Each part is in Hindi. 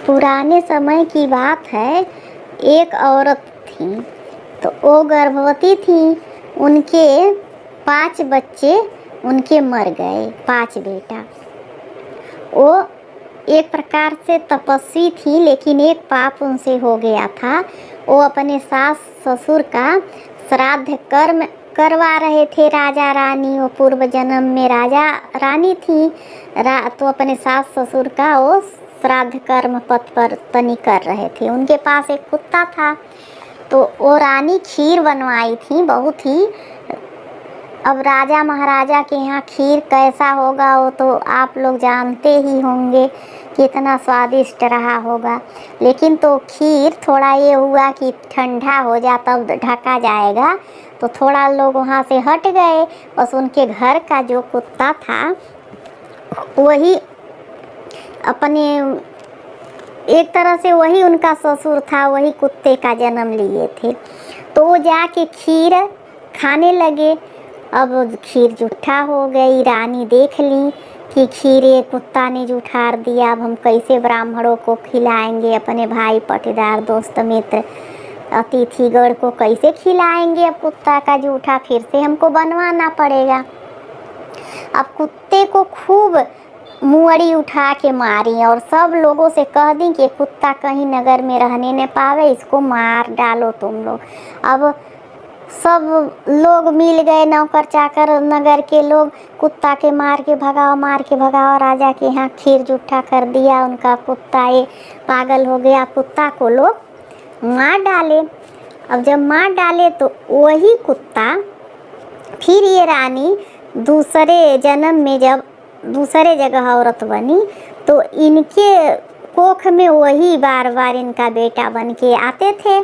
पुराने समय की बात है। एक औरत थी, तो वो गर्भवती थी। उनके 5 बच्चे उनके मर गए, 5 बेटा। वो एक प्रकार से तपस्वी थी, लेकिन एक पाप उनसे हो गया था। वो अपने सास ससुर का श्राद्ध कर्म करवा रहे थे। राजा रानी, वो पूर्व जन्म में राजा रानी थी। तो अपने सास ससुर का वो श्राद्ध कर्म पथ पर तनी कर रहे थे। उनके पास एक कुत्ता था, तो वो रानी खीर बनवाई थी बहुत ही। अब राजा महाराजा के यहाँ खीर कैसा होगा वो तो आप लोग जानते ही होंगे, कितना स्वादिष्ट रहा होगा। लेकिन तो खीर थोड़ा ये हुआ कि ठंडा हो जा तब ढका जाएगा, तो थोड़ा लोग वहाँ से हट गए। बस उनके घर का जो कुत्ता था वही अपने एक तरह से वही उनका ससुर था, वही कुत्ते का जन्म लिए थे। तो वो जाके खीर खाने लगे। अब खीर जूठा हो गई। रानी देख ली कि खीर ये कुत्ता ने जूठार दिया, अब हम कैसे ब्राह्मणों को खिलाएंगे, अपने भाई पटीदार दोस्त मित्र अतिथिगण को कैसे खिलाएंगे। अब कुत्ता का जूठा फिर से हमको बनवाना पड़ेगा। अब कुत्ते को खूब मुअड़ी उठा के मारी और सब लोगों से कह दी कि कुत्ता कहीं नगर में रहने न पावे, इसको मार डालो तुम लोग। अब सब लोग मिल गए, नौकर चाकर नगर के लोग, कुत्ता के मार के भगाओ। राजा के यहाँ खीर जूठा कर दिया। उनका कुत्ता ये पागल हो गया, कुत्ता को लोग मार डाले। अब जब मार डाले तो वही कुत्ता फिर ये रानी दूसरे जन्म में जब दूसरे जगह औरत बनी, तो इनके कोख में वही बार बार इनका बेटा बन के आते थे,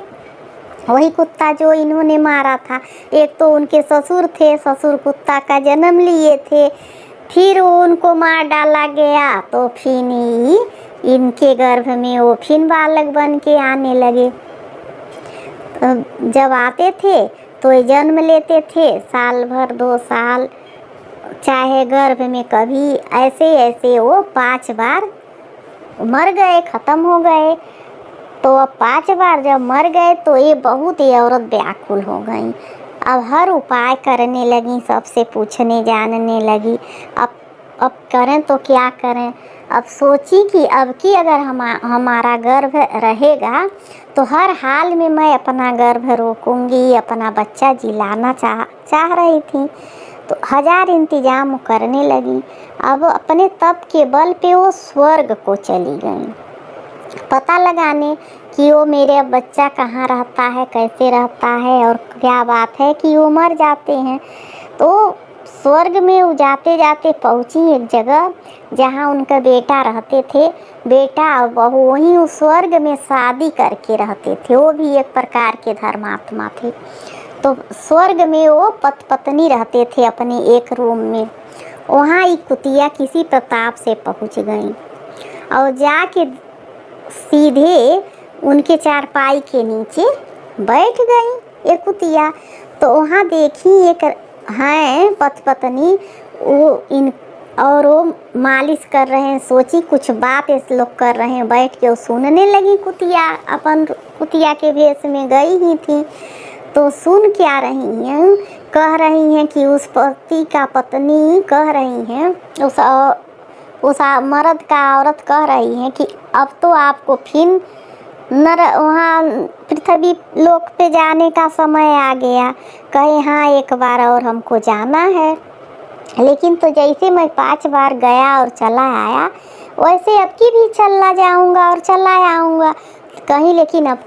वही कुत्ता जो इन्होंने मारा था। एक तो उनके ससुर थे, ससुर कुत्ता का जन्म लिए थे, फिर उनको मार डाला गया। तो फिर इनके गर्भ में वो फिर बालक बन के आने लगे। जब आते थे तो जन्म लेते थे, साल भर 2 साल चाहे गर्भ में, कभी ऐसे ऐसे वो 5 बार मर गए, ख़त्म हो गए। तो अब 5 बार जब मर गए तो ये बहुत ही औरत व्याकुल हो गई। अब हर उपाय करने लगी, सबसे पूछने जानने लगी अब करें तो क्या करें। अब सोची कि अब की अगर हमारा गर्भ रहेगा तो हर हाल में मैं अपना गर्भ रोकूंगी, अपना बच्चा जिलाना चाह रही थी। तो 1000 इंतजाम करने लगी। अब अपने तप के बल पे वो स्वर्ग को चली गई पता लगाने कि वो मेरे बच्चा कहाँ रहता है, कैसे रहता है, और क्या बात है कि वो मर जाते हैं। तो स्वर्ग में वो जाते जाते पहुँची एक जगह जहाँ उनका बेटा रहते थे। बेटा और बहू वहीं उस स्वर्ग में शादी करके रहते थे। वो भी एक प्रकार के धर्मात्मा थे। तो स्वर्ग में वो पत्नी रहते थे अपने एक रूम में। वहाँ एक कुतिया किसी प्रताप से पहुँच गई और जाके सीधे उनके चारपाई के नीचे बैठ गई एक कुतिया। तो वहाँ देखी एक हैं पत्नी, वो मालिश कर रहे हैं। सोची कुछ बात इस लोग कर रहे हैं, बैठ के वो सुनने लगी। कुतिया अपन कुतिया के भेष में गई ही थी, तो सुन क्या रही हैं, कह रही हैं कि उस पति का पत्नी कह रही हैं, उस मर्द का औरत कह रही हैं कि अब तो आपको फिर वहाँ पृथ्वी लोक पे जाने का समय आ गया। कहे हाँ एक बार और हमको जाना है, लेकिन तो जैसे मैं 5 बार गया और चला आया, वैसे अब की भी चला जाऊँगा और चला आऊँगा कहीं। लेकिन अब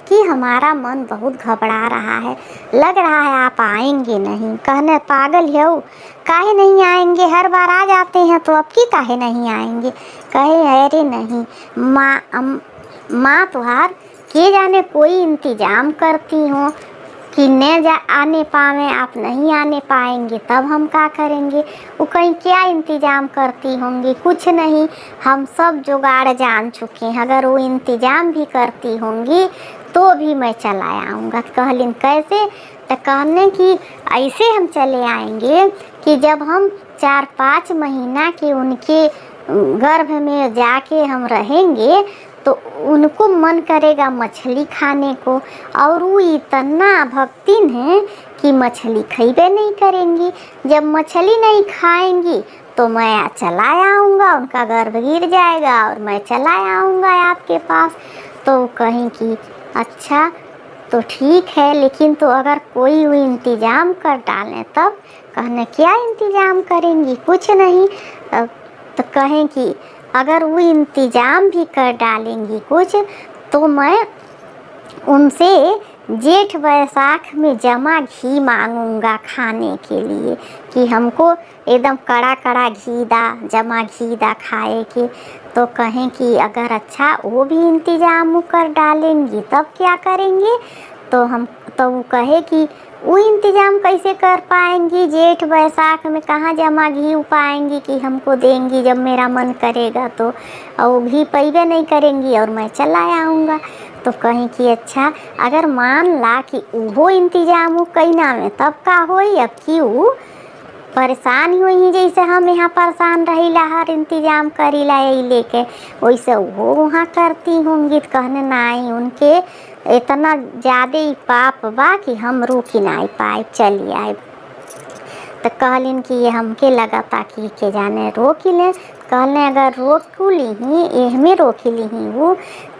की हमारा मन बहुत घबरा रहा है, लग रहा है आप आएंगे नहीं। कहने पागल हो, काहे नहीं आएंगे, हर बार आ जाते हैं, तो अब की काहे नहीं आएंगे। कहे अरे नहीं माँ तुहार के जाने कोई इंतजाम करती हो कि न आने पावे, आप नहीं आने पाएंगे तब हम क्या करेंगे। वो कहीं क्या इंतजाम करती होंगी, कुछ नहीं, हम सब जुगाड़ जान चुके हैं। अगर वो इंतजाम भी करती होंगी तो भी मैं चला आऊँगा। कहलिन कैसे, तो कहने कि ऐसे हम चले आएंगे कि जब हम 4-5 महीना के उनके गर्भ में जाके हम रहेंगे तो उनको मन करेगा मछली खाने को, और वो इतना भक्तिन है कि मछली खइबे नहीं करेंगी। जब मछली नहीं खाएंगी तो मैं चला आऊँगा, उनका गर्भ गिर जाएगा और मैं चला आऊँगा आपके पास। तो वो कहें कि अच्छा तो ठीक है, लेकिन तो अगर कोई भी इंतज़ाम कर डालें तब। कहने क्या इंतज़ाम करेंगी? कुछ नहीं। तो कहें कि अगर वो इंतज़ाम भी कर डालेंगी कुछ, तो मैं उनसे जेठ वैसाख में जमा घी मांगूंगा खाने के लिए, कि हमको एकदम कड़ा कड़ा घी दा, जमा घी दा खाए के। तो कहें कि अगर अच्छा वो भी इंतज़ाम कर डालेंगी तब क्या करेंगे? तो वो कहे कि वो इंतज़ाम कैसे कर पाएंगी? जेठ वैसाख में कहाँ जमा घी पाएंगी कि हमको देंगी जब मेरा मन करेगा तो, और वो घी पैबे नहीं करेंगी और मैं चला आऊँगा। तो कहें कि अच्छा अगर मान ला कि वो इंतज़ाम कैना में तब का होई? अब कि वो परेशान हुई, जैसे हम यहाँ परेशान रहीला हर इंतज़ाम करीला यही लेके, वैसे वो वहाँ करती होंगी। तो कहने नहीं, उनके इतना ज़्यादा ही पाप बा कि हम रुक नहीं पाए, चली आए। तो कहलिन कि ये हमके लगा ताकि के जाने रोक लें। कहने अगर रोक ली ही एहमे रोक ली ही वो,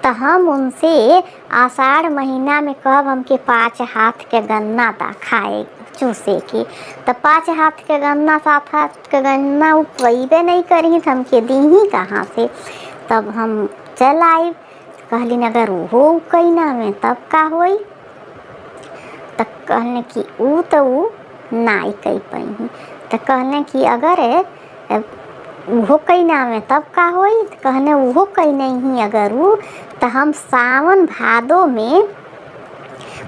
तो हम उनसे आषाढ़ महीना में कब हमके 5 हाथ के गन्ना दा खाए चूसे की। तो 5 हाथ के गन्ना 7 हाथ के गन्ना वो पैबे नहीं करी तो हमके दी ही कहाँ से? तब हम चल आए। कहलिन अगर वो कैना में तब का होई? तो कहने कि वो तो वो नाई कही पाई। तो कहने कि अगर वो कैना में तब का होई? तो कहने वो कही नहीं अगर वो, तो हम सावन भादो में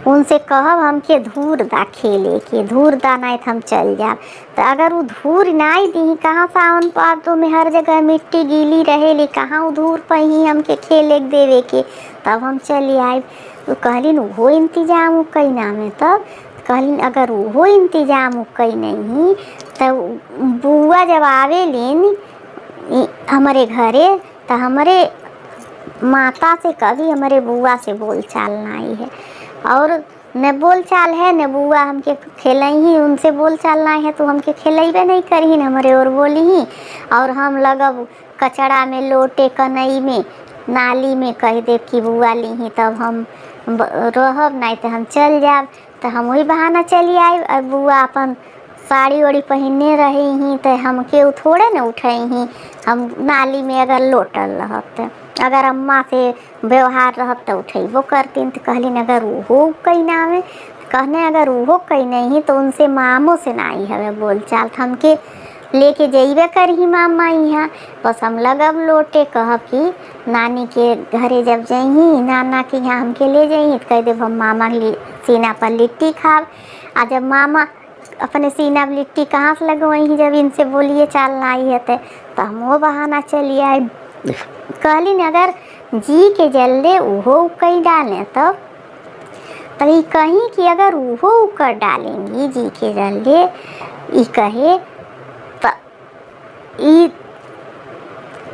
उनसे कहब हमके धूर दा खेले के, धूर दा नहीं तो हम चल जाब। तो अगर वो धूर नहीं दी, कहाँ सावन भादो में हर जगह मिट्टी गीली रहेली, कहाँ वो धूर पही हमके खेले देवे के, तब हम चली आए। तो कहलिन वो इंतज़ाम कैना में तब? कहलिन अगर वो इंतज़ाम कई नहीं तब बुआ जब आवेलिन हमारे घरे, तो हमारे माता से कभी हमारे बुआ से बोल चाल नहीं है, और न बोल चाल है न बुआ हमके खेलई ही, उनसे बोल चाल नहीं है तो हमके खेलेबे नहीं करी हमारे और बोली ही। और हम लगब कचड़ा में, लोटे कनई में, नाली में कह दे कि बुआ ली ही, तब हम रहब नहीं तो हम चल जाब। तो हम वही बहाना चली आई। और बुआ अपन साड़ी वाड़ी पहनने रही ही, तो हमके थोड़े न उठई ही, हम नाली में अगर लोटल रहत, अगर अम्मा से व्यवहार रहत तो उठेबो करतीन। तो कहलिन अगर वो कैना में? कहने अगर वो कही नहीं तो उनसे मामो से नहीं हवे बोल चाल, हमके लेके जइबे करही मामा यहाँ। बस हम लगब लोटे, कहब कि नानी के घरे जब जही, नाना के यहाँ हमके ले जही, तो कह देब हम मामा सीना पर लिट्टी खाब। आ जब मामा अपने सीना पर लिट्टी कहाँ से लगवही जब इनसे बोलिए चाल नहीं है, तो हम वो बहाना चलिए आए। कहलिन अगर जी के जल्दे उहो कही डालें तब? तो ये कहीं कि अगर उहो कर डालेंगी जी के जल्दे, ये कहे तो ये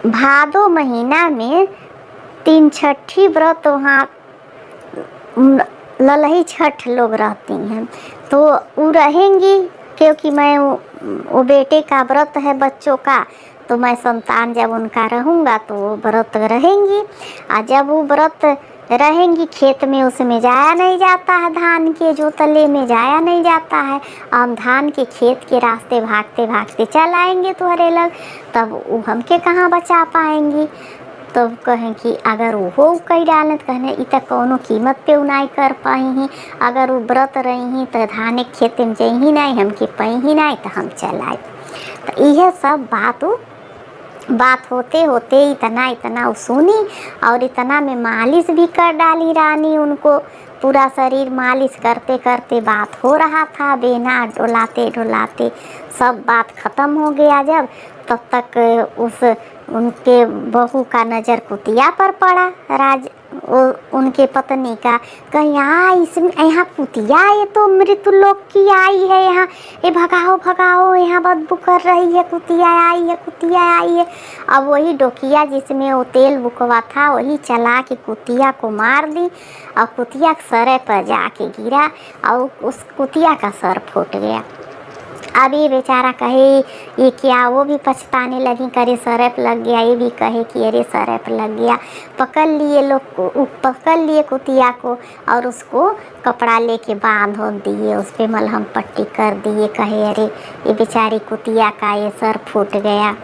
भादो महीना में 3 छठी व्रत वहाँ ललही छठ लोग रहती हैं, तो वो रहेंगी, क्योंकि मैं वो बेटे का व्रत है बच्चों का, तो मैं संतान जब उनका रहूँगा तो वो व्रत रहेंगी। और जब वो व्रत रहेंगी खेत में, उसमें जाया नहीं जाता है, धान के जो तले में जाया नहीं जाता है। हम धान के खेत के रास्ते भागते भागते चल आएंगे तुम्हारे लग, तब वो हमके कहाँ बचा पाएंगी? तो कहें कि अगर वो कही डालें, तो कहने इत कौनो कीमत पे उनाई कर पाई ही, अगर वो व्रत रही ही तो धान के खेत में जही नहीं, हमके पही ही नहीं, तो हम चल आए। तो यह सब बात होते होते इतना सुनी, और इतना में मालिश भी कर डाली रानी उनको, पूरा शरीर मालिश करते करते बात हो रहा था, बेना डोलाते डोलाते सब बात ख़त्म हो गया। जब तब तक उनके बहू का नज़र कुतिया पर पड़ा, उनके पत्नी का कहीं इसमें यहाँ कुतिया ये तो मृत्यु लोक की आई है यहाँ, ये भगाओ भगाओ यहाँ बदबू कर रही है, कुतिया आई है, कुतिया आई है। अब वही डोकिया जिसमें वो तेल बुकवा था वही चला के कुतिया को मार दी और कुतिया सर पर जाके गिरा और उस कुतिया का सर फूट गया। अब ये बेचारा कहे ये क्या, वो भी पछताने लगी, करे सरप लग गया, ये भी कहे कि अरे सरप लग गया। पकड़ लिए लोग, पकड़ लिए कुतिया को और उसको कपड़ा लेके बांध दिए, उस पर मलहम पट्टी कर दिए। कहे अरे ये बेचारी कुतिया का ये सर फूट गया।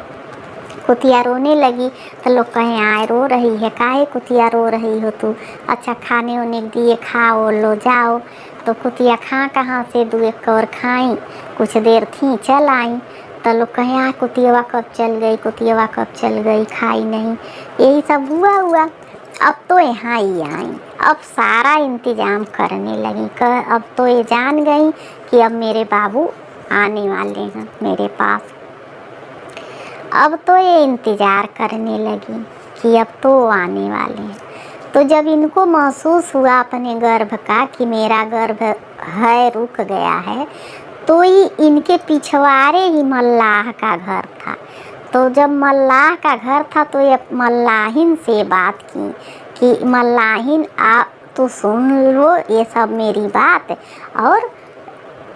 कुतिया रोने लगी तो लोग कहें आए रो रही है, काहे कुतिया रो रही हो तू, अच्छा खाने उन्हें दिए, खाओ लो जाओ। तो कुतिया कहाँ से 2-1 कौर खाई, कुछ देर थी चल आई। तो लोग कहें कुतिया कब चल गई, कुतिया कब चल गई, खाई नहीं। यही सब हुआ। अब तो यहाँ ही आई, अब सारा इंतज़ाम करने लगी। अब तो ये जान गई कि अब मेरे बाबू आने वाले हैं मेरे पास। अब तो ये इंतज़ार करने लगी कि अब तो आने वाले हैं। तो जब इनको महसूस हुआ अपने गर्भ का कि मेरा गर्भ है रुक गया है, तो ही इनके पिछवाड़े ही मल्लाह का घर था। तो जब मल्लाह का घर था तो ये मल्लाहिन से बात की कि मल्लाहिन आप तो सुन लो ये सब मेरी बात, और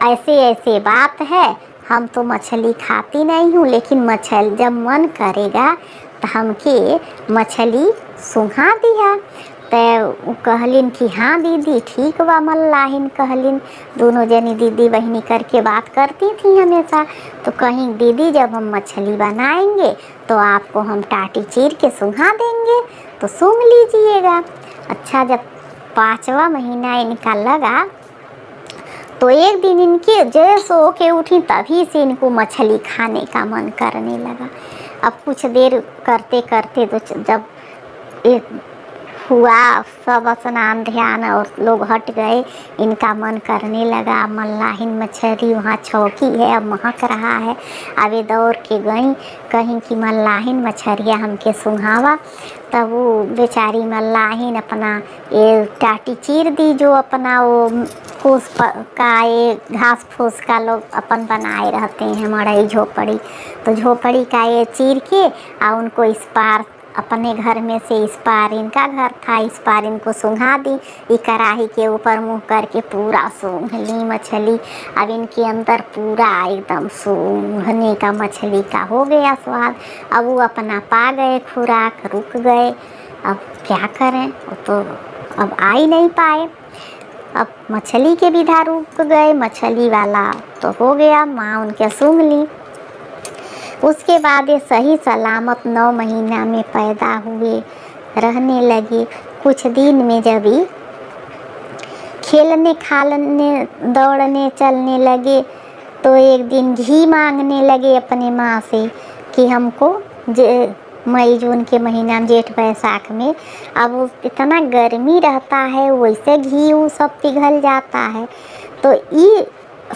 ऐसे बात है, हम तो मछली खाती नहीं हूँ, लेकिन मछली जब मन करेगा तो हमके मछली सुंघा दिया। तो कहलिन कि हाँ दीदी ठीक बा। मल्लाहिन कहलिन, दोनों जनी दीदी बहनी करके बात करती थी हमेशा। तो कहीं दीदी जब हम मछली बनाएंगे तो आपको हम टाटी चीर के सुंघा देंगे, तो सूंघ लीजिएगा। अच्छा जब 5वां महीना इनका लगा तो एक दिन इनके जैसे सो के उठी तभी से इनको मछली खाने का मन करने लगा। अब कुछ देर करते करते तो जब एक हुआ सब स्नान ध्यान और लोग हट गए, इनका मन करने लगा। मल्लाहिन मछली वहाँ चौकी है, अब महक रहा है। अब ये दौड़ के गई कहीं कि मल्लाहिन मछलियाँ हमके सुंघावा। तब वो बेचारी मल्लाहिन अपना ये टाटी चीर दी, जो अपना वो फूस का ये घास फूस का लोग अपन बनाए रहते हैं मड़ई झोपड़ी, तो झोपड़ी का ये चीर के और उनको इस पार अपने घर में से इस पार इनका घर था, इस पार इनको सुंघा दी। ये कढ़ाई के ऊपर मुंह करके पूरा सूंघ ली मछली। अब इनके अंदर पूरा एकदम सूंघने का मछली का हो गया स्वाद। अब वो अपना पा गए खुराक, रुक गए। अब क्या करें, वो तो अब आ ही नहीं पाए। अब मछली के विधा रुक गए, मछली वाला तो हो गया, माँ उनके सूंघ ली। उसके बाद ये सही सलामत 9 महीना में पैदा हुए, रहने लगे। कुछ दिन में जब ही खेलने खालने दौड़ने चलने लगे तो एक दिन घी मांगने लगे अपने माँ से कि हमको मई जून के महीना में जेठ बैसाख में अब इतना गर्मी रहता है, वैसे घी वो सब पिघल जाता है। तो ये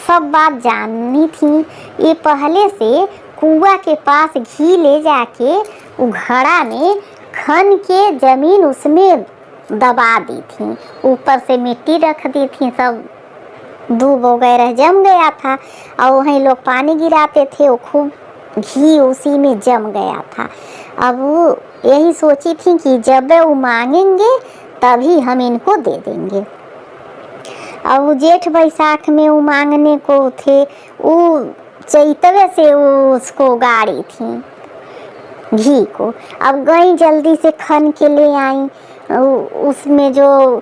सब बात जाननी थी। ये पहले से कुआं के पास घी ले जाके घड़ा में खन के जमीन उसमें दबा दी थी, ऊपर से मिट्टी रख दी थी, सब दूब वगैरह जम गया था और वहीं लोग पानी गिराते थे, वो खूब घी उसी में जम गया था। अब वो यही सोची थी कि जब वो मांगेंगे तभी हम इनको दे देंगे। अब वो जेठ बैसाख में वो मांगने को थे, वो चैतवे से वो उसको गाड़ी थी घी को। अब गई जल्दी से खन के ले आई, उसमें जो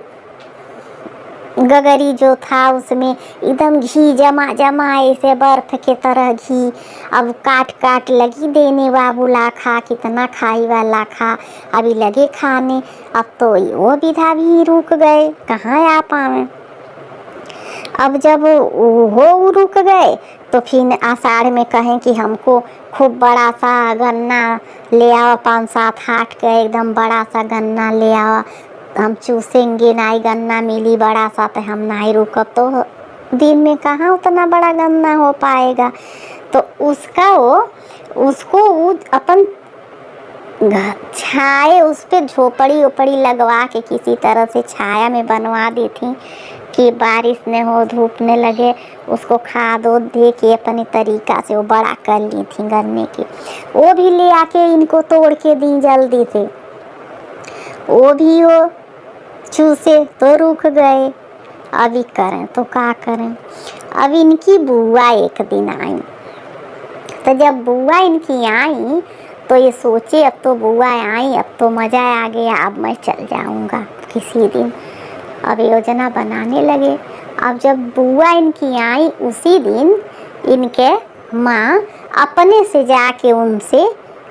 गगरी जो था उसमें एकदम घी जमा जमा ऐसे बर्फ के तरह घी। अब काट काट लगी देने, बाबू ला खा, कितना खाई वाला खा, अभी लगे खाने। अब तो वो विधा भी रुक गए, कहाँ आ पाए। अब जब वो रुक गए तो फिर आषाढ़ में कहें कि हमको खूब बड़ा सा गन्ना ले आओ, 5-7 हाट का एकदम बड़ा सा गन्ना ले आओ, हम चूसेंगे। नाई गन्ना मिली बड़ा सा तो हम नहीं रुकब, तो दिन में कहाँ उतना बड़ा गन्ना हो पाएगा। तो उसको अपन छाए उस पे झोपड़ी ओपड़ी लगवा के किसी तरह से छाया में बनवा दी थी कि बारिश न हो धूप न लगे, उसको खाद ओद दे के अपने तरीका से वो बड़ा कर ली थी गन्ने की। वो भी ले आके इनको तोड़ के दी जल्दी से, वो भी हो चूसे तो रुक गए। अभी करें तो क्या करें। अब इनकी बुआ एक दिन आई, तो जब बुआ इनकी आई तो ये सोचे अब तो बुआ आई, अब तो मज़ा आ गया, अब मैं चल जाऊंगा किसी दिन। अब योजना बनाने लगे। अब जब बुआ इनकी आई उसी दिन इनके माँ अपने से जाके उनसे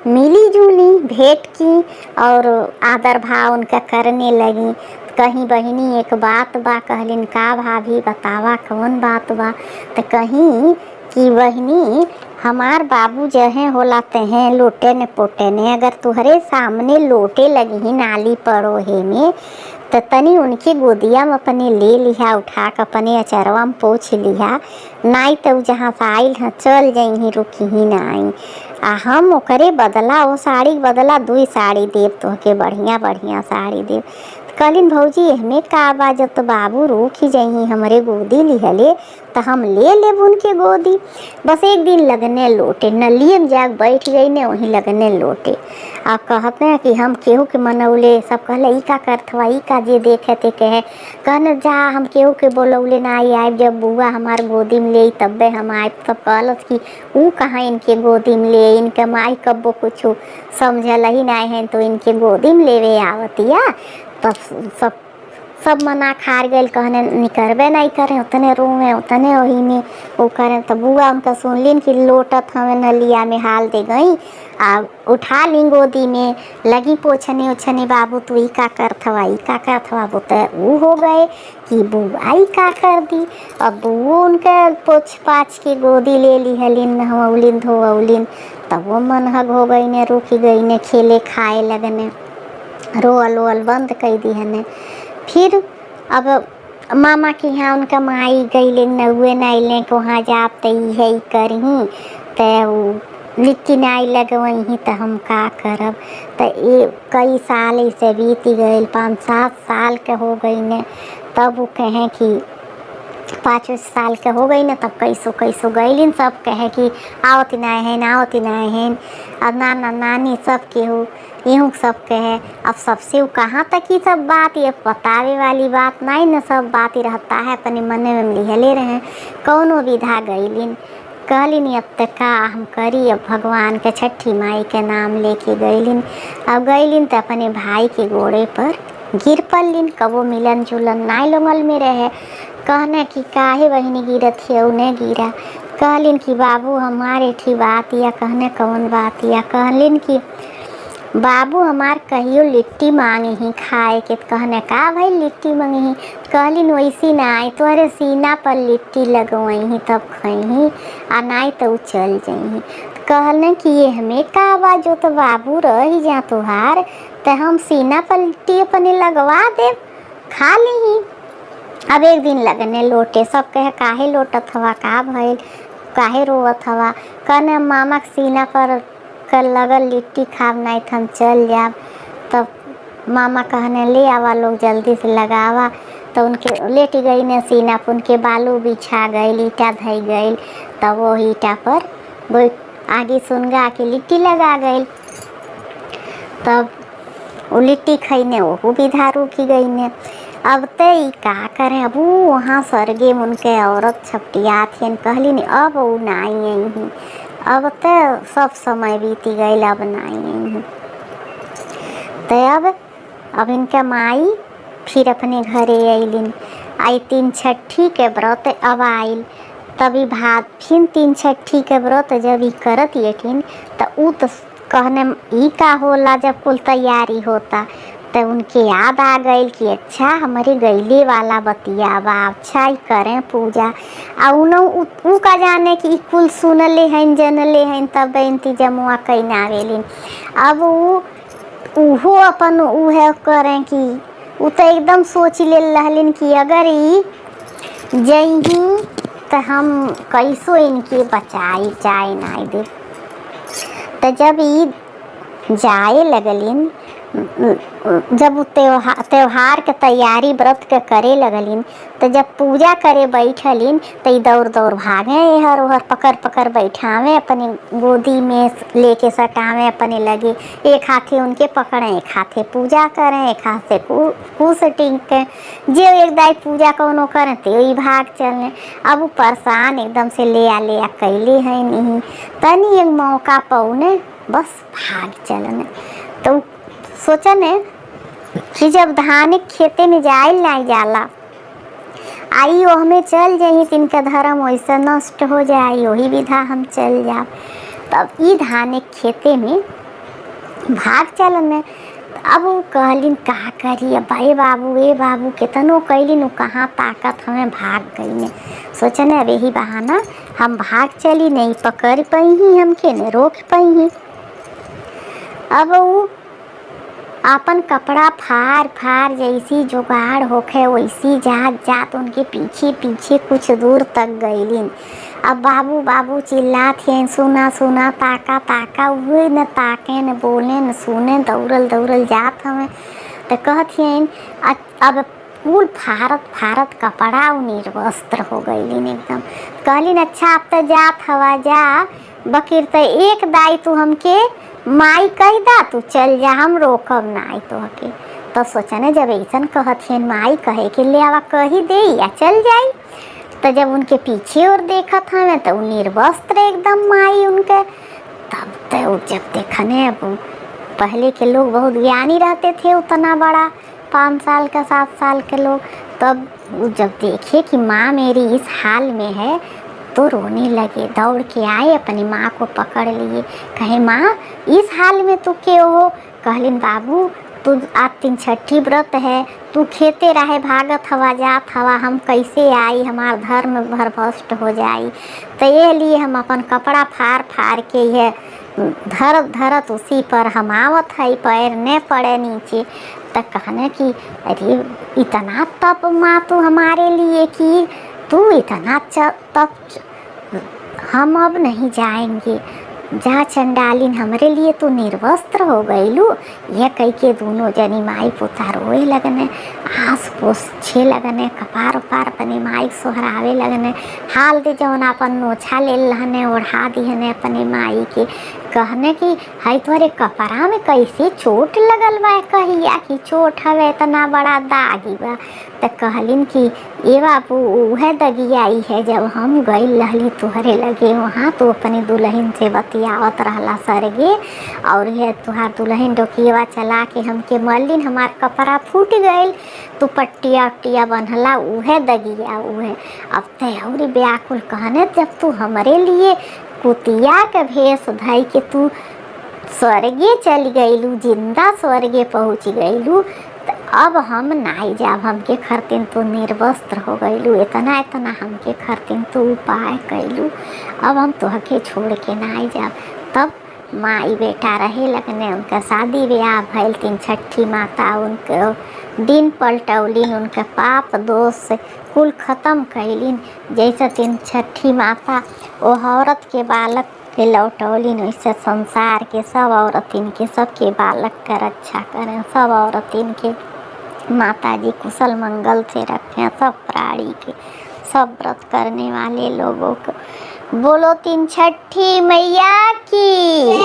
मिली जुली, भेंट की और आदर भाव उनका करने लगी। कहीं बहिनी एक बात बा, कहलिन का भाभी बतावा कौन बात बा। तो कहीं कि बहिनी हमार बाबू जहे होला तहें लोटे ने पोटे ने, अगर तुहरे सामने लोटे लगी ही नाली पड़ोहे में तो तनी उनकी गोदिया में अपने ले लिहा, उठा के अपने अचरवा में पोछ लिहा, नाई तो जहाँ से आइल हैं चल जाई, रुकी ही ना आई। आ हम ओकरे बदला वो साड़ी बदला 2 साड़ी देव तोहके, बढ़िया बढ़िया साड़ी देव। कहलिन भौजी एहमे का बा, जब तो बाबू रुक ही जाई हमरे गोदी लिहले तो हम ले लेब उनके गोदी। बस एक दिन लगने लोटे, नलिए में जाग बैठ गई ने वहीं लगने लोटे। आप कहते हैं कि हम केहू के मनौले, सब कहले ई का करथवा, ई का जे देखे थे कहे, कहने जा हम केहू के बोलौले ना आए, जब बुआ हमार गोदी में ले तब्बे हम आए। तब कहलस कि ऊ कहाँ इनके गोदी में ले, इनके माई कब्बो कुछ समझल ही ना है तो इनके गोदी में लेवे आवतिया। तब सब मना खार गए, कहने निकरबे नहीं करें, उतने रोए उतने वही में वो करें। तो बुआ उनका सुनलिन कि लोटत हमें नलिया में हाल दे गई, आ उठा ली गोदी में, लगी पोछने ओछने, बाबू तू ई का करथवा, ई का करथवा। वो तो वो हो गए कि बुआ ई का कर दी। अब बुआ उनके पोछ पाछ के गोदी ले ली हलिन, नहवलिन धोवलिन। तब वो मनहग हो गई ने, रुक गई ने, खेले खाए लगने, रोअल ओअल बंद कर दी है ने। फिर अब मामा के यहाँ उनका माई गई नौए नाइले को वहाँ जाप तो है करही, तो लिट्टी नाई लगवही तो हम का करब। तो ये कई साल ऐसे बीत गए, 5-7 साल के हो गई ने। तब वो कहें कि 5 साल के हो गई ना, तब कैसो गईलिन, सब कहे कि आवत ना है। अब नाना नानी सब केहू यूँ सब कहे। अब सबसे वो कहाँ तक ही सब बात ये बतावे वाली बात नहीं न, सब बात ही रहता है अपने मन में लिहले रहे। कौनो विधा गईलिन, कहलिन अब तक का हम करी, अब भगवान के छठी माई के नाम लेके गईलिन। अब गईलिन तो अपने भाई के गोड़े पर गिर पड़लिन, कबो मिलन जुलन नाई लोमल में रहे। कहने कि काहे बहिनी गिरत है, उन्हें गिरा। कहलिन कि बाबू हमारे ठी बात या, कहने कौन बात या। कहलिन कि बाबू हमार कहियो लिट्टी मांगे ही खाए के। कहने का भाई लिट्टी मांगे ही। कहलिन वैसी ना आई, तोहरे सीना पर लिट्टी लगवई ही तब खई, आ नाई तो चल जाई। कहने कि ये हमें का बा, जो तो बाबू रही जा तुहार, तो हम सीना पर लिट्टी अपने लगवा दे, खा ली। अब एक दिन लगने लोटे, सब कहे काहे लोटत हवा, का भइल, काहे रोवत हवा। कहने मामा के सीना पर कल लगल लिट्टी खाब नहीं तो हम चल जाब। तब मामा कहने ले आवा लोग जल्दी से लगावा। तो उनके लेट गई ने सीना पर, उनके बालू बिछा गई, ईटा धई गई। तब वो ईटा पर वो आगे सुनगा के लिट्टी लगा गई। तब वो लिट्टी खईने वो विधा रुकी गई ने। अब तो ई का करें, अब वहाँ सरगे उनके औरत छपटिया थी। कहली अब वो नाई आई, अब तो सब समय बीती गई, अब नाई आई। तो अब इनका माई फिर अपने घरे अलिन। आई 3 छठी के व्रत अब आइल, तभी भात फिर 3 छठी के व्रत जब ई करत यकिन तो ऊ तो कहने ई का होला, जब कुल तैयारी होता तो उनके याद आ गई कि अच्छा हमारे गैले वाला बतिया बा, अच्छा ही करें पूजा। ऊ का जाने कि कुल सुनले हैं जनले हैं, तब इंतजामुआ कईना आवेलिन। अब उहो अपन उहे करें कि ऊ तो एकदम सोच ले रहलिन कि अगर ई जही तो हम कैसो इनके बचाई चाय नाई दे। तो जब ई जाए लगलिन। जब त्योहार के तैयारी व्रत के करे लगलिन तो जब पूजा करे बैठलिन तो दौड़ दौड़ भागे, हर ओहर पकड़ पकड़ बैठावे, अपनी गोदी में लेके सटावे अपने लगे। एक हाथे उनके पकड़े, एक हाथे पूजा करें, एक हाथ से कुछ टिंके जे एक दाई पूजा कौनो करें तो वही भाग चलने। अब वो परेशान एकदम से ले आ कैले है नहीं, तनी एक मौका पौने बस भाग चलने। तो सोचने कि जब धान खेते में जाए नहीं जाला आई वो हमें चल जाई, तिनका धर्म वैसा नष्ट हो जाए, वही विधा हम चल जाओ। तब ई धान खेते में भाग चलने। अब वो कहलिन का करी, अब ए बाबू कितनो कैलिन कहाँ ताकत हमें भाग गई ने। सोचने अब यही बहाना हम भाग चली, नहीं पकड़ पाई हमके नहीं रोक पाई। अब वो अपन कपड़ा फाड़ फाड़ जैसी जुगाड़ होखे वैसी जात उनके पीछे पीछे कुछ दूर तक गईलिन। अब बाबू चिल्लात हैं, सुना सुना ताका ताका, वो न ताके न बोले न सुने, दौड़ल जात हमें। तो कहत हैं अब कुल फारत कपड़ा निर्वस्त्र हो गईलिन एकदम। कहलिन अच्छा अब तो जात हवा जा, बकिर तो एक दाई तू हमके माई कह दा, तू चल जा, हम रोकब नाई तो के। तो सोचने जब ऐसा कहत हैं माई कहे के ले आवा कही दे या चल जाई। तो जब उनके पीछे और देखत हमें तो निर्वस्त्र एकदम माई उनके। तब तो जब देखने अब पहले के लोग बहुत ज्ञानी रहते थे, उतना बड़ा 5 साल का 7 साल के लोग, तब जब देखे कि माँ मेरी इस हाल में है तो रोने लगे, दौड़ के आए, अपनी माँ को पकड़ लिए, कहे माँ इस हाल में तू क्यों हो। कहलिन बाबू तू आज 3 छठी व्रत है, तू खेते रहे भागत हवा जात हवा, हम कैसे आई, हमार धर्म भरभष्ट हो जाई। तो ये लिए हम अपन कपड़ा फाड़ फाड़ के यह धरत उसी पर हम आवत है, पैर न पड़े नीचे। तो कहने कि अरे इतना तप माँ तू हमारे लिए की, तू इतना तप हम अब नहीं जाएंगे, जा चंडालिन हमरे लिए तू निर्वस्त्र हो गईलू। यह कह के दोनों जनी माई पोता रोए लगने, आस पोछे लगने, कपार उपार अपनी माई सोहरावे लगने। हाल दे जौन अपन नोछा ले लहने ओढ़ा दिहने अपने माई के। कहने कि हाई तुम्हारे कपड़ा में कैसे चोट लगल बा, कहिया कि चोट हवे इतना बड़ा दागी बा। तो कहलिन कि ये बाबू वह दगियाई है जब हम गई लहली तुहरे लगे वहाँ, तो अपनी दुल्हन से बतियावत रहला सरगे, और यह तुहार दुल्हन डोकिया चला के हमके मलिन, हमार कपड़ा फूट गई, तू पट्टिया उट्टिया बंधला उहे दगिया उहे। अब तय व्याकुल कहने जब तू हमारे लिए कुतिया के भेष धई के तू स्वर्गे चल गईलू, जिंदा स्वर्गे पहुँच गईलू, तो अब हम नाई जाब, हमके खरतिन तू निर्वस्त्र हो गईलू, इतना हमके खरतिन तू उपाय कैलू, अब हम तोहके छोड़ के नाई जाब। तब माई बेटा रहे लगने, उनका शादी ब्याह भइल, 3 छठी माता उनके दिन पलटौलिन, उनके पाप दोष कुल खत्म कैलिन। जैसे 3 छठी माता वो औरत के बालक के लौटौलिन, वैसे संसार के सब औरतिन के सबके बालक का रक्षा करें, सब औरतिन के माता जी कुशल मंगल से रखें, सब प्राणी के, सब व्रत करने वाले लोगों को। बोलो 3 छठी मैया की।